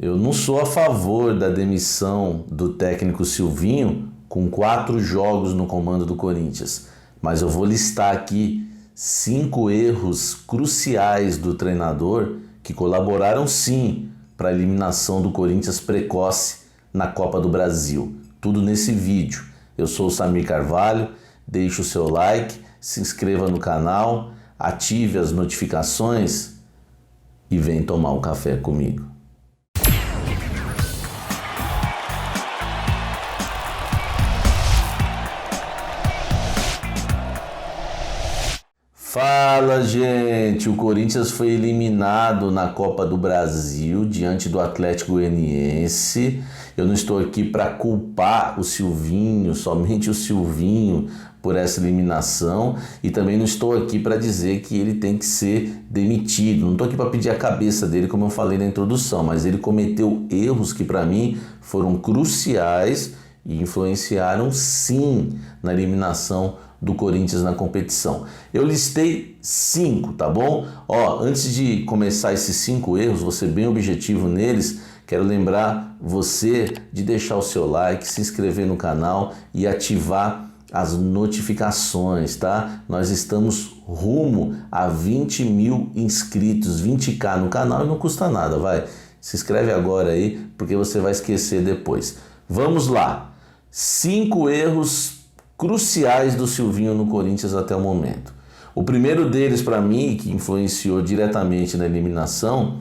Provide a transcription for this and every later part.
Eu não sou a favor da demissão do técnico Silvinho com 4 jogos no comando do Corinthians, mas eu vou listar aqui 5 erros cruciais do treinador que colaboraram sim para a eliminação do Corinthians precoce na Copa do Brasil. Tudo nesse vídeo. Eu sou o Samir Carvalho, deixe o seu like, se inscreva no canal, ative as notificações e vem tomar um café comigo. Fala, gente! O Corinthians foi eliminado na Copa do Brasil diante do Atlético Goianiense. Eu não estou aqui para culpar o Silvinho, somente o Silvinho, por essa eliminação, e também não estou aqui para dizer que ele tem que ser demitido. Não estou aqui para pedir a cabeça dele, como eu falei na introdução, mas ele cometeu erros que para mim foram cruciais e influenciaram sim na eliminação do Corinthians na competição. Eu listei 5, tá bom? Antes de começar esses 5 erros, vou ser bem objetivo neles, quero lembrar você de deixar o seu like, se inscrever no canal e ativar as notificações, tá? Nós estamos rumo a 20 mil inscritos, 20k no canal e não custa nada, vai. Se inscreve agora aí, porque você vai esquecer depois. Vamos lá. 5 erros cruciais do Silvinho no Corinthians até o momento. O primeiro deles, para mim, que influenciou diretamente na eliminação,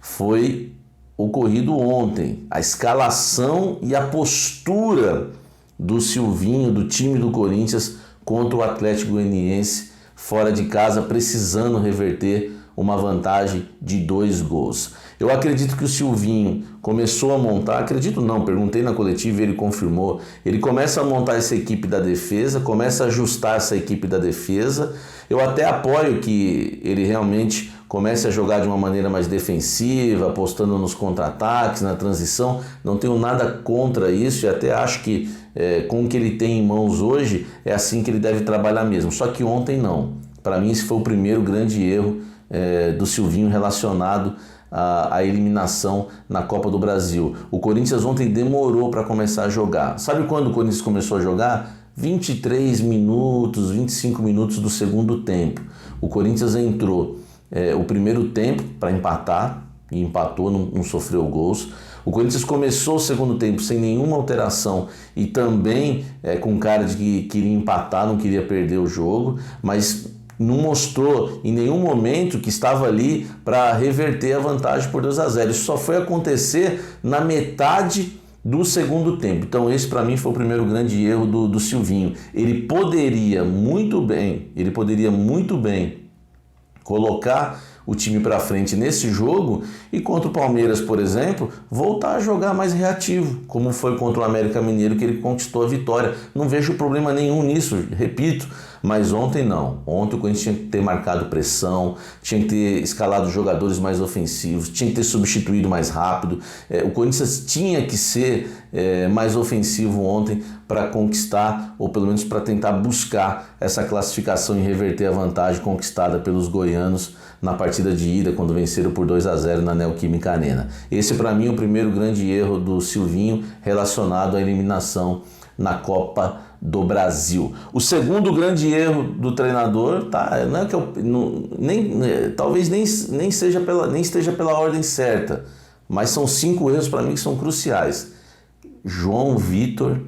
foi ocorrido ontem. A escalação e a postura do Silvinho, do time do Corinthians, contra o Atlético Goianiense, fora de casa, precisando reverter uma vantagem de 2 gols. Eu acredito que o Silvinho começou a montar, acredito não, perguntei na coletiva e ele confirmou, ele começa a montar essa equipe da defesa, começa a ajustar essa equipe da defesa. Eu até apoio que ele realmente comece a jogar de uma maneira mais defensiva, apostando nos contra-ataques, na transição. Não tenho nada contra isso e até acho que com o que ele tem em mãos hoje, é assim que ele deve trabalhar mesmo. Só que ontem não. Para mim esse foi o primeiro grande erro do Silvinho relacionado à eliminação na Copa do Brasil. O Corinthians ontem demorou para começar a jogar. Sabe quando o Corinthians começou a jogar? 23 minutos, 25 minutos do segundo tempo. O Corinthians entrou o primeiro tempo para empatar, e empatou, não sofreu gols. O Corinthians começou o segundo tempo sem nenhuma alteração e também com cara de que queria empatar, não queria perder o jogo, mas não mostrou em nenhum momento que estava ali para reverter a vantagem por 2-0. Isso só foi acontecer na metade do segundo tempo. Então esse para mim foi o primeiro grande erro do Silvinho. Ele poderia muito bem colocar o time para frente nesse jogo e contra o Palmeiras, por exemplo, voltar a jogar mais reativo, como foi contra o América Mineiro que ele conquistou a vitória. Não vejo problema nenhum nisso, repito, mas ontem não. Ontem o Corinthians tinha que ter marcado pressão, tinha que ter escalado jogadores mais ofensivos, tinha que ter substituído mais rápido. O Corinthians tinha que ser mais ofensivo ontem para conquistar, ou pelo menos para tentar buscar essa classificação e reverter a vantagem conquistada pelos goianos na partida de ida, quando venceram por 2-0 na Neoquímica Arena. Esse para mim é o primeiro grande erro do Silvinho relacionado à eliminação na Copa do Brasil. O segundo grande erro do treinador, não é que talvez nem esteja pela ordem certa, mas são 5 erros para mim que são cruciais. João Vitor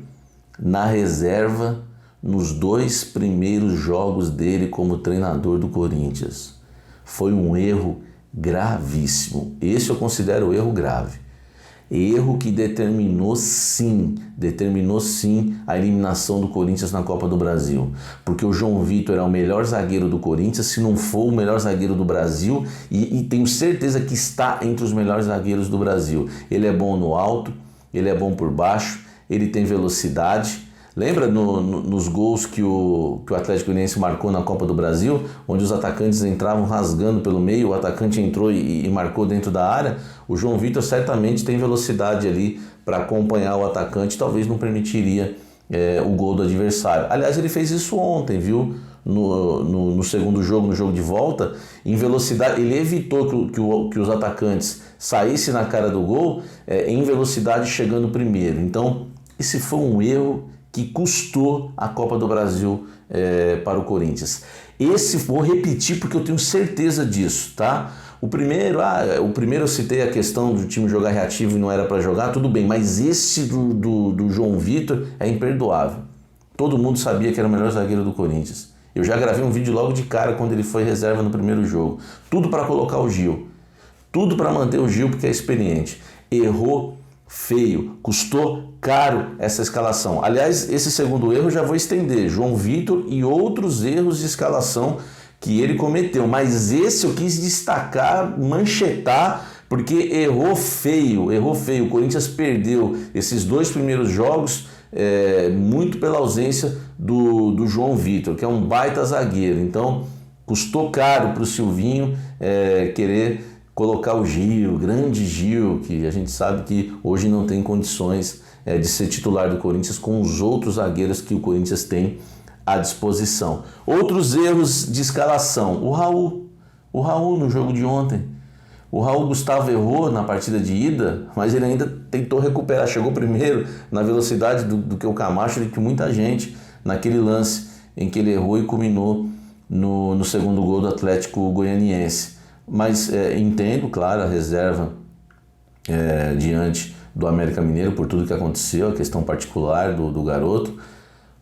na reserva nos 2 primeiros jogos dele como treinador do Corinthians. Foi um erro gravíssimo. Esse eu considero erro grave. Erro que determinou sim a eliminação do Corinthians na Copa do Brasil. Porque o João Vitor é o melhor zagueiro do Corinthians, se não for o melhor zagueiro do Brasil, e tenho certeza que está entre os melhores zagueiros do Brasil. Ele é bom no alto, ele é bom por baixo, ele tem velocidade. Lembra nos gols que o Atlético Goianiense marcou na Copa do Brasil, onde os atacantes entravam rasgando pelo meio, o atacante entrou e marcou dentro da área? O João Vitor certamente tem velocidade ali para acompanhar o atacante, talvez não permitiria o gol do adversário. Aliás, ele fez isso ontem, viu? no segundo jogo, no jogo de volta, em velocidade, ele evitou que os atacantes saíssem na cara do gol em velocidade chegando primeiro. Então, esse foi um erro que custou a Copa do Brasil para o Corinthians. Esse, vou repetir porque eu tenho certeza disso, tá? O primeiro eu citei a questão do time jogar reativo e não era para jogar, tudo bem, mas esse do João Vitor é imperdoável. Todo mundo sabia que era o melhor zagueiro do Corinthians. Eu já gravei um vídeo logo de cara quando ele foi reserva no primeiro jogo. Tudo para colocar o Gil. Tudo para manter o Gil porque é experiente. Errou feio, custou caro essa escalação. Aliás, esse segundo erro eu já vou estender. João Vitor e outros erros de escalação que ele cometeu. Mas esse eu quis destacar, manchetar, porque errou feio, errou feio. O Corinthians perdeu esses 2 primeiros jogos muito pela ausência do João Vitor, que é um baita zagueiro. Então, custou caro para o Silvinho querer colocar o Gil, grande Gil, que a gente sabe que hoje não tem condições de ser titular do Corinthians com os outros zagueiros que o Corinthians tem à disposição. Outros erros de escalação. O Raul no jogo de ontem. O Raul Gustavo errou na partida de ida, mas ele ainda tentou recuperar. Chegou primeiro na velocidade do que o Camacho e que muita gente naquele lance em que ele errou e culminou no segundo gol do Atlético Goianiense. Mas entendo, claro, a reserva diante do América Mineiro por tudo que aconteceu, a questão particular do garoto,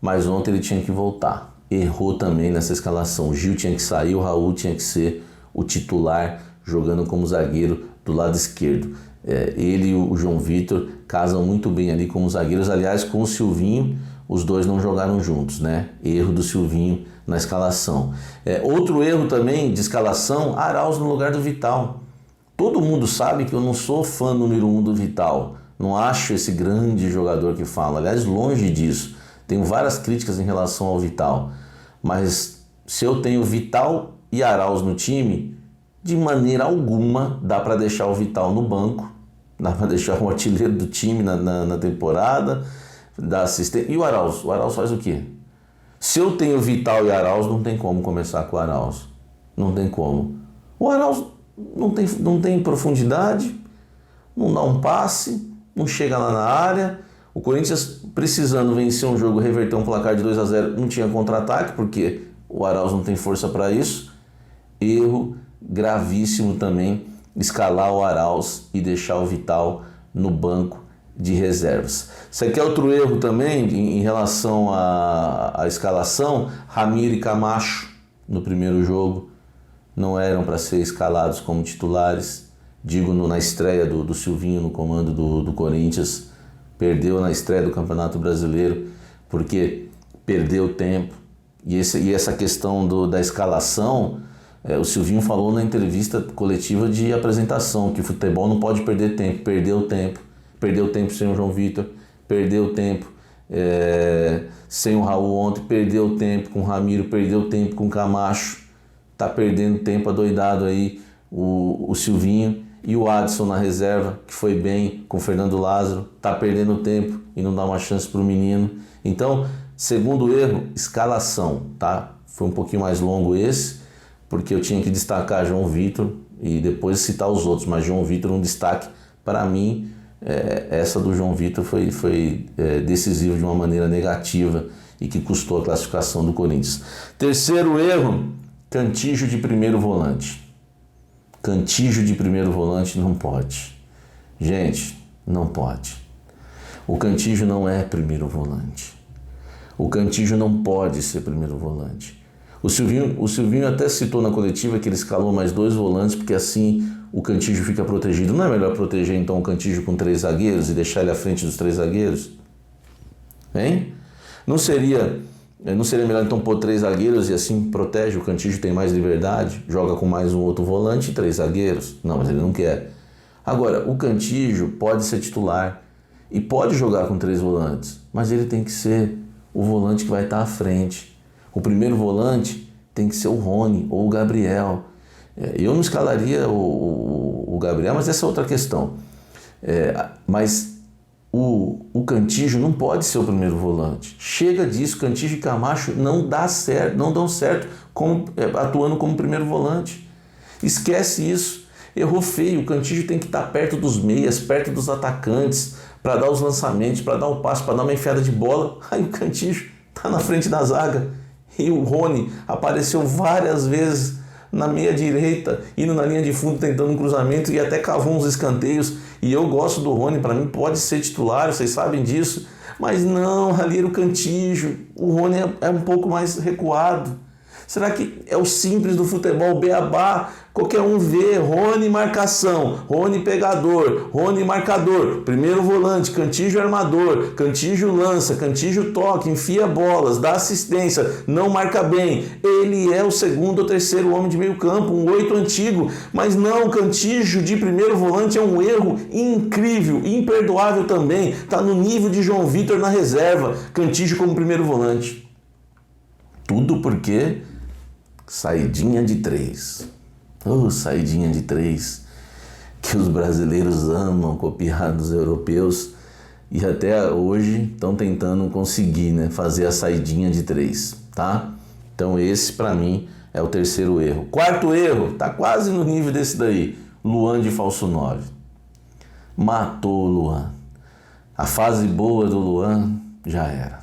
mas ontem ele tinha que voltar. Errou também nessa escalação. O Gil tinha que sair, o Raul tinha que ser o titular, jogando como zagueiro do lado esquerdo. Ele e o João Vitor casam muito bem ali como zagueiros. Aliás, com o Silvinho, os dois não jogaram juntos, né? Erro do Silvinho na escalação. Outro erro também de escalação, Arauz no lugar do Vital. Todo mundo sabe que eu não sou fã número 1 do Vital. Não acho esse grande jogador que fala. Aliás, longe disso. Tenho várias críticas em relação ao Vital. Mas se eu tenho Vital e Arauz no time, de maneira alguma dá para deixar o Vital no banco, dá para deixar o artilheiro do time na temporada, dar assistência. E o Arauz? O Arauz faz o quê? Se eu tenho Vital e Arauz, não tem como começar com o Arauz. Não tem como. O Arauz não tem profundidade, não dá um passe, não chega lá na área. O Corinthians, precisando vencer um jogo, reverter um placar de 2-0, não tinha contra-ataque, porque o Arauz não tem força para isso. Erro gravíssimo também, escalar o Arauz e deixar o Vital no banco de reservas. Isso aqui é outro erro também em relação à escalação. Ramiro e Camacho no primeiro jogo não eram para ser escalados como titulares. Digo na estreia do Silvinho no comando do Corinthians. Perdeu na estreia do Campeonato Brasileiro porque perdeu tempo. E essa questão da escalação, o Silvinho falou na entrevista coletiva de apresentação que o futebol não pode perder tempo. Perdeu tempo sem o João Vitor, perdeu tempo sem o Raul ontem, perdeu tempo com o Ramiro, perdeu tempo com o Camacho, tá perdendo tempo adoidado aí o Silvinho. E o Adson na reserva, que foi bem com o Fernando Lázaro, tá perdendo tempo e não dá uma chance para o menino. Então, segundo erro, escalação, tá? Foi um pouquinho mais longo esse, porque eu tinha que destacar João Vitor e depois citar os outros, mas João Vitor um destaque para mim. Essa do João Vitor foi decisiva de uma maneira negativa e que custou a classificação do Corinthians. Terceiro erro, Cantillo de primeiro volante. Cantillo de primeiro volante não pode. Gente, não pode. O Cantillo não é primeiro volante. O Cantillo não pode ser primeiro volante. O Silvinho até citou na coletiva que ele escalou mais 2 volantes, porque assim o Cantillo fica protegido. Não é melhor proteger então o Cantillo com 3 zagueiros e deixar ele à frente dos 3 zagueiros? Hein? Não seria melhor então pôr 3 zagueiros e assim protege? O Cantillo tem mais liberdade, joga com mais um outro volante e 3 zagueiros. Não, mas ele não quer. Agora, o Cantillo pode ser titular e pode jogar com 3 volantes, mas ele tem que ser o volante que vai estar à frente. O primeiro volante tem que ser o Rony ou o Gabriel. Eu não escalaria o Gabriel, mas essa é outra questão. Mas o Cantillo não pode ser o primeiro volante. Chega disso, Cantillo e Camacho não dão certo atuando como primeiro volante. Esquece isso. Errou feio. O Cantillo tem que estar perto dos meias, perto dos atacantes, para dar os lançamentos, para dar o passe, para dar uma enfiada de bola. Aí o Cantillo está na frente da zaga. E o Rony apareceu várias vezes na meia direita, indo na linha de fundo, tentando um cruzamento e até cavou uns escanteios. E eu gosto do Rony, para mim pode ser titular, vocês sabem disso. Mas não, ali era o Cantillo. O Rony é um pouco mais recuado. Será que é o simples do futebol, beabá? Qualquer um vê, Rony marcação, Rony pegador, Rony marcador, primeiro volante, Cantillo armador, Cantillo lança, Cantillo toca, enfia bolas, dá assistência, não marca bem. Ele é o segundo ou terceiro homem de meio campo, um 8 antigo, mas não, Cantillo de primeiro volante é um erro incrível, imperdoável também. Está no nível de João Vitor na reserva, Cantillo como primeiro volante. Tudo porque saidinha de 3. Saidinha de 3, que os brasileiros amam copiar dos europeus e até hoje estão tentando conseguir, né, fazer a saidinha de 3, tá? Então esse para mim é o terceiro erro. Quarto erro, tá quase no nível desse daí, Luan de falso 9. Matou o Luan. A fase boa do Luan já era.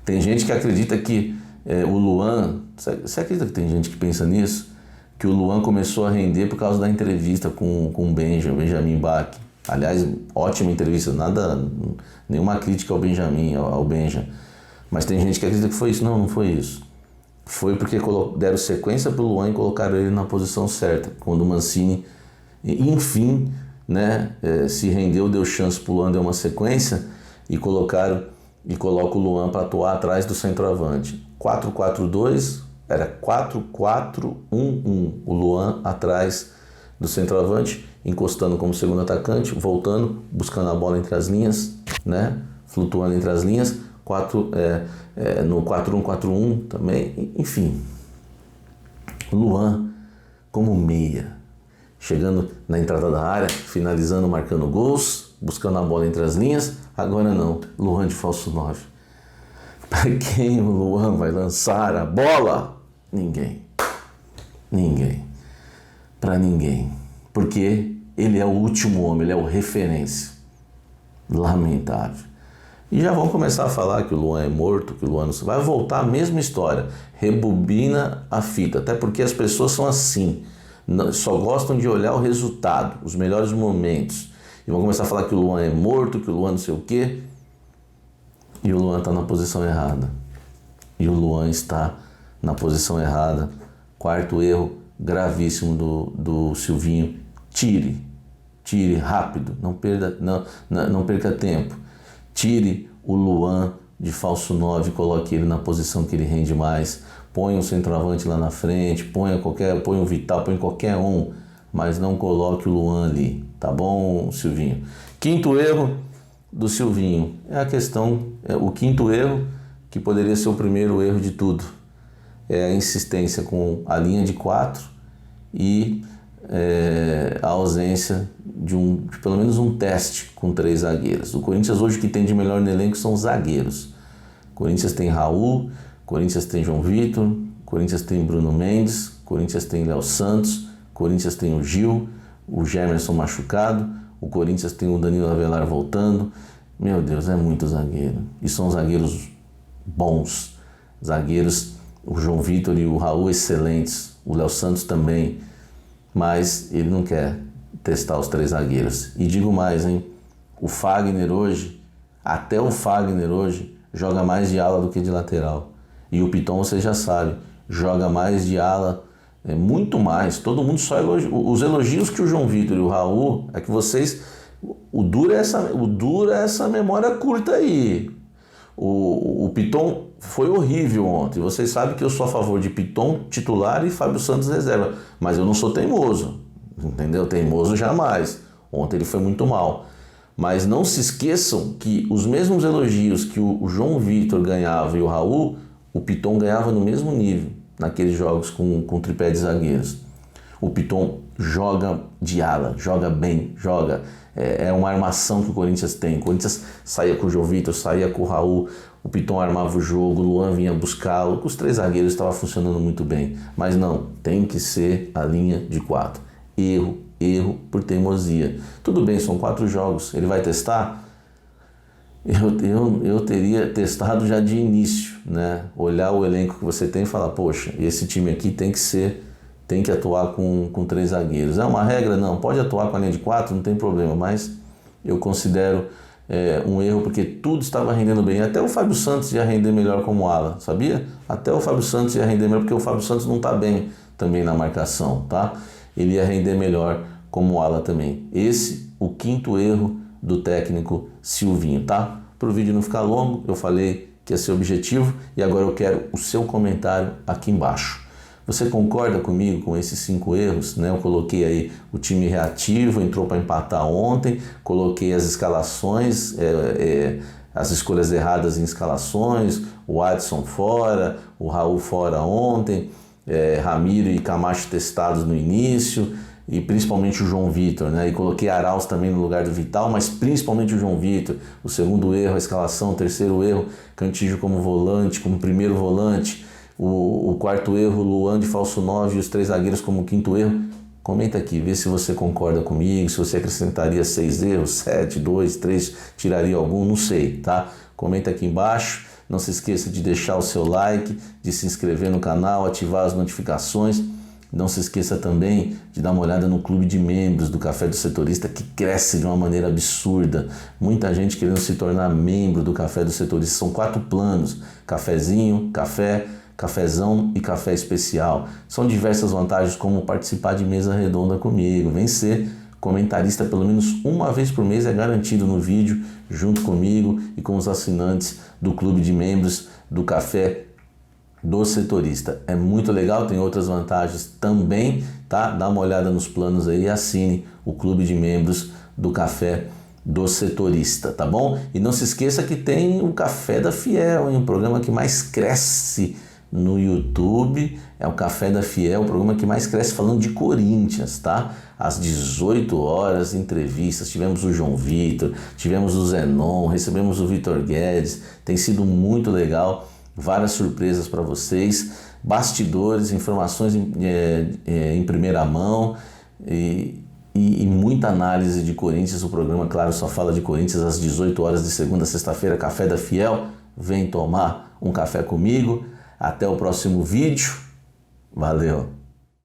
Tem gente que acredita que o Luan... Você acredita que tem gente que pensa nisso? Que o Luan começou a render por causa da entrevista com o Benjamin Bach. Aliás, ótima entrevista, nenhuma crítica ao Benja. Mas tem gente que acredita que foi isso. Não foi isso. Foi porque deram sequência para o Luan e colocaram ele na posição certa. Quando o Mancini, enfim, né, se rendeu, deu chance para o Luan, deu uma sequência e coloca o Luan para atuar atrás do centroavante. 4-4-2... Era 4-4-1-1, o Luan atrás do centroavante, encostando como segundo atacante, voltando, buscando a bola entre as linhas, né? Flutuando entre as linhas, no 4-1-4-1 também, enfim. Luan como meia, chegando na entrada da área, finalizando, marcando gols, buscando a bola entre as linhas. Agora não, Luan de falso 9. Para quem o Luan vai lançar a bola? Ninguém. Para ninguém. Porque ele é o último homem, ele é o referência. Lamentável. E já vão começar a falar que o Luan é morto, que o Luan não vai voltar a mesma história. Rebobina a fita. Até porque as pessoas são assim. Só gostam de olhar o resultado, os melhores momentos. E vão começar a falar que o Luan é morto, que o Luan não sei o quê. E o Luan está na posição errada. E o Luan está na posição errada. Quarto erro gravíssimo do Silvinho. Tire rápido, não perca tempo. Tire o Luan de falso 9, coloque ele na posição que ele rende mais. Põe um centroavante lá na frente, põe o Vital, põe qualquer um, mas não coloque o Luan ali, tá bom, Silvinho? Quinto erro do Silvinho é a questão, o quinto erro, que poderia ser o primeiro erro de tudo. É a insistência com a linha de 4 e a ausência de pelo menos um teste com 3 zagueiros. O Corinthians hoje o que tem de melhor no elenco são os zagueiros. O Corinthians tem Raul, o Corinthians tem João Vitor, o Corinthians tem Bruno Mendes, o Corinthians tem Léo Santos, o Corinthians tem o Gil, o Gemerson machucado, o Corinthians tem o Danilo Avelar voltando. Meu Deus, é muito zagueiro. E são zagueiros bons, zagueiros. O João Vitor e o Raul excelentes, o Léo Santos também, mas ele não quer testar os 3 zagueiros. E digo mais, hein? Até o Fagner hoje, joga mais de ala do que de lateral. E o Piton, você já sabe, joga mais de ala, muito mais. Todo mundo só elogia. Os elogios que o João Vitor e o Raul, é que vocês... O duro é essa memória curta aí. O Piton foi horrível ontem. Vocês sabem que eu sou a favor de Piton titular e Fábio Santos reserva. Mas eu não sou teimoso. Entendeu? Teimoso jamais. Ontem ele foi muito mal. Mas não se esqueçam que os mesmos elogios que o João Vitor ganhava e o Raul, o Piton ganhava no mesmo nível naqueles jogos com tripé de zagueiros. O Piton joga de ala, joga bem, joga é uma armação que o Corinthians tem. O Corinthians saía com o João Vitor, saía com o Raul, o Piton armava o jogo, o Luan vinha buscá-lo, os 3 zagueiros estavam funcionando muito bem. Mas não, tem que ser a linha de 4. Erro por teimosia. Tudo bem, são 4 jogos, ele vai testar? Eu teria testado já de início, né? Olhar o elenco que você tem e falar, poxa, esse time aqui tem que atuar com 3 zagueiros. É uma regra? Não. Pode atuar com a linha de 4, não tem problema, mas eu considero um erro porque tudo estava rendendo bem. Até o Fábio Santos ia render melhor como ala, sabia? Até o Fábio Santos ia render melhor porque o Fábio Santos não está bem também na marcação, tá? Ele ia render melhor como ala também. Esse, o 5º erro do técnico Silvinho, tá? Para o vídeo não ficar longo, eu falei que ia ser objetivo e agora eu quero o seu comentário aqui embaixo. Você concorda comigo com esses 5 erros? Né? Eu coloquei aí o time reativo, entrou para empatar ontem, coloquei as escalações, as escolhas erradas em escalações, o Adson fora, o Raul fora ontem, Ramiro e Camacho testados no início, e principalmente o João Vitor, né? E coloquei Arauz também no lugar do Vital, mas principalmente o João Vitor. O 2º erro, a escalação. O 3º erro, Cantillo como volante, como primeiro volante. O 4º erro, Luan de falso 9 e os 3 zagueiros como 5º erro. Comenta aqui, vê se você concorda comigo, se você acrescentaria 6 erros, 7, 2, 3, tiraria algum, não sei, tá? Comenta aqui embaixo. Não se esqueça de deixar o seu like, de se inscrever no canal, ativar as notificações. Não se esqueça também de dar uma olhada no clube de membros do Café do Setorista, que cresce de uma maneira absurda. Muita gente querendo se tornar membro do Café do Setorista. São 4 planos: cafezinho, café, cafezão e café especial. São diversas vantagens, como participar de mesa redonda comigo. Vem ser comentarista pelo menos uma vez por mês, é garantido no vídeo, junto comigo e com os assinantes do clube de membros do Café do Setorista. É muito legal, tem outras vantagens também, tá? Dá uma olhada nos planos aí e assine o clube de membros do Café do Setorista, tá bom? E não se esqueça que tem o Café da Fiel, hein? O programa que mais cresce no YouTube é o Café da Fiel, o programa que mais cresce falando de Corinthians, tá? Às 18 horas, entrevistas, tivemos o João Vitor, tivemos o Zenon, recebemos o Vitor Guedes, tem sido muito legal. Várias surpresas para vocês, bastidores, informações em primeira mão e muita análise de Corinthians. O programa, claro, só fala de Corinthians às 18 horas de segunda a sexta-feira, Café da Fiel. Vem tomar um café comigo. Até o próximo vídeo. Valeu!